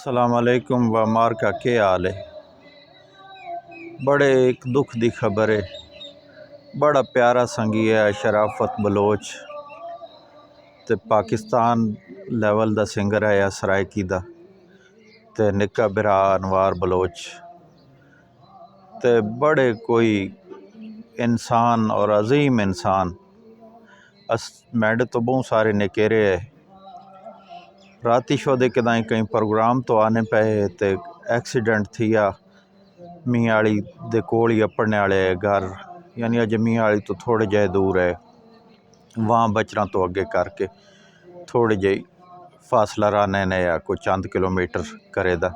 अस्सलाम वालेकुम व मार का क्या हाल है। बड़े एक दुख दी खबर है। बड़ा प्यारा संगी है शराफत बलोच ते पाकिस्तान लेवल दा सिंगर है सरायकी दा ते निक्का बिरा अनवार बलोच ते बड़े कोई इंसान और अजीम इंसान। मैडे तो बहुत सारे निकेरे है राती शोदे कदाई कई प्रोग्राम तो आने पे ते एक्सीडेंट थिया मियाँ वाली दे कोल ही अपने वाले घर यानी अज मियाँ वाली तो थोड़े जे दूर है वहाँ बचना तो अगे करके थोड़ी जी फासला रहने ने या कोई चंद किलोमीटर करे दा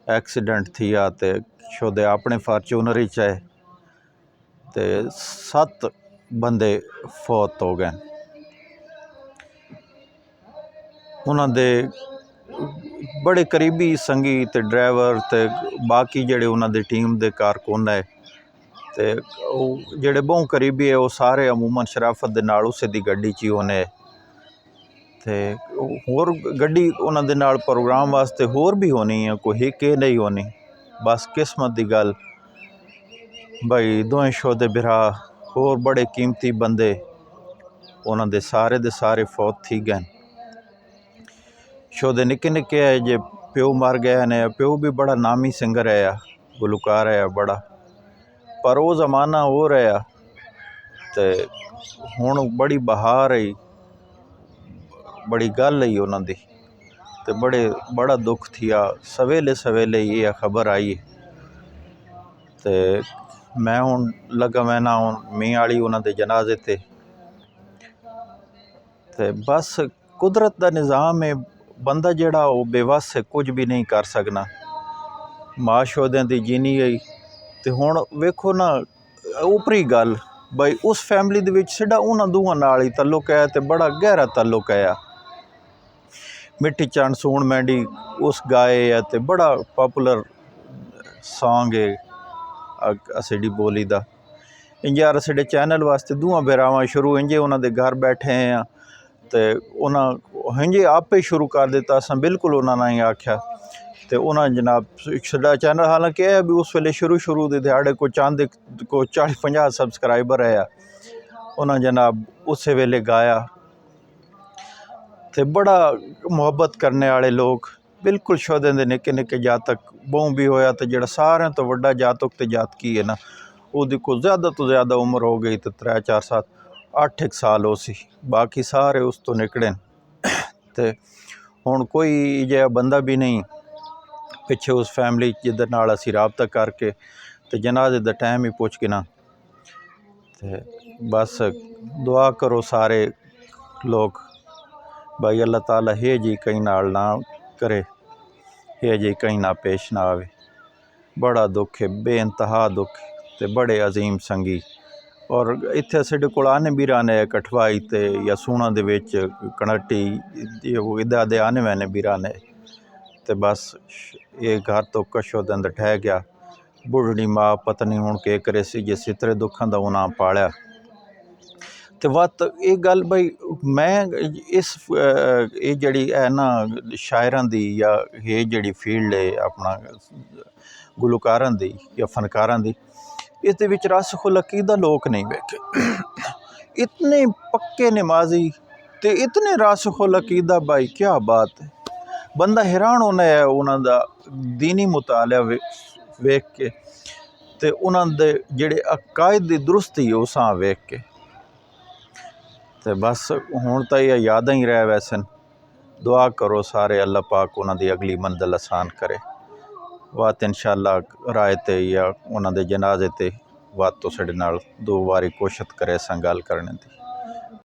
एक्सीडेंट थिया ते शोदे अपने फार्चूनर ही है ते 7 बंदे फौत हो गए। उन्होंने बड़े करीबी संगी ते ड्राइवर ते बाकी जेड़े उन्होंने टीम दे कारकुन है ते जेड़े बहुत करीबी है वो सारे अमूमन शराफत दे नाल उसे दी गड्डी च ही होने ते होर गड्डी उन्होंने नाल प्रोग्राम वास्ते होर भी होनी है कोई एक नहीं होनी। बस किस्मत दी गल भाई दोवें शोदे बिरा होर बड़े कीमती बंदे उन्होंने सारे दे सारे फौत थी गए। शोदे निक्के निक्के है जे प्यो मर गए ने प्यो भी बड़ा नामी सिंगर है गुलकार है बड़ा पर वो जमाना हो रहा तो हुण बड़ी बहार आई बड़ी गल आई उन्होंने तो बड़ा दुख थिया। सवेले सवेले ये खबर आई तो मैं हुण लगा मैं ना हुण मियाँ वाली उन्होंने जनाजे ते बस कुदरत का निज़ाम है बंदा जेड़ा वो बेवस है कुछ भी नहीं कर सकना। माँ शोदियां दी जीनी गई तो हुण वेखो ना उपरी गल बई उस फैमिली दे विच सिद्धा उन्हां दूहां नाल ही तल्लुक है तो बड़ा गहरा तल्लुक है। मिट्टी चंड सूण मैंडी उस गाए है तो बड़ा पॉपुलर सॉन्ग है असीडी बोली दा इंज यार असीडे चैनल वास्ते दूहां बेरावां शुरू इंजे उन्होंने घर बैठे हैं तो उन्हें हिंजे आपे शुरू कर दिता असां बिल्कुल उन्होंने ही आख्या तो उन्होंने जनाब साडा चैनल हालांकि है भी उस वेले शुरू दे दिहाड़े को चंद को 40-50 सबसक्राइबर है उन्होंने जनाब उस वेले गाया तो बड़ा मुहब्बत करने वाले लोग बिल्कुल शोदे दे निक्के निक्के जातक बहु भी होया तो जोड़ा सारे तो वड्डा जातक तो जातकी है ना उसकी को ज़्यादा तो ज़्यादा उम्र हो गई तो 3-4-7-8 साल हो सी बाकी सारे उस तो निकले तो हुण कोई जिहा बंदा भी नहीं पिछे उस फैमिली जिदे नाल असीं राबता करके तो जनाजे दा टाइम ही पुछ गिना तो बस दुआ करो सारे लोग भाई अल्लाह ताला हे जी कहीं नाल ना करे हे जी कहीं ना पेश ना आवे। बड़ा दुख है बेइंतहा दुख ते बड़े अजीम संगी और इत्थे साडे कोल आने भी राने कठवाई ते या सूणा दे विच कनट्टी इदा दे आने वैने भी राने ते बस ये घर तो कशो दे अंदर ठह गया। बुढ़ड़ी माँ पत्नी हुण के करे सी जे सितरे दुखां दा उन्हां पालिया तो वत ये गल बई मैं इस ये जड़ी है ना शायरां दी या ये जड़ी फील्ड है अपना गुलकारां दी या फनकारां दी इस दे विच रस खुल अकीदा लोग नहीं वेखे इतने पक्के नमाजी ते इतने रस खुल अकीदा भाई क्या बात है। बंदा हैरान होना है उन्हां दा दीनी मुतालिया वेख के ते उन्हां दे जेड़े अकायद दी दुरुस्ती उसां वेख के तो बस हुण तो यह यादां ही रह वैसन। दुआ करो सारे अल्लाह पाक उन्हां दी अगली मंजिल आसान करे वात इंशाअल्लाह राय ते या उन्हां दे जनाजे ते वात तो साडे नाल 2 वारी कोशिश करे असां गल करने दी।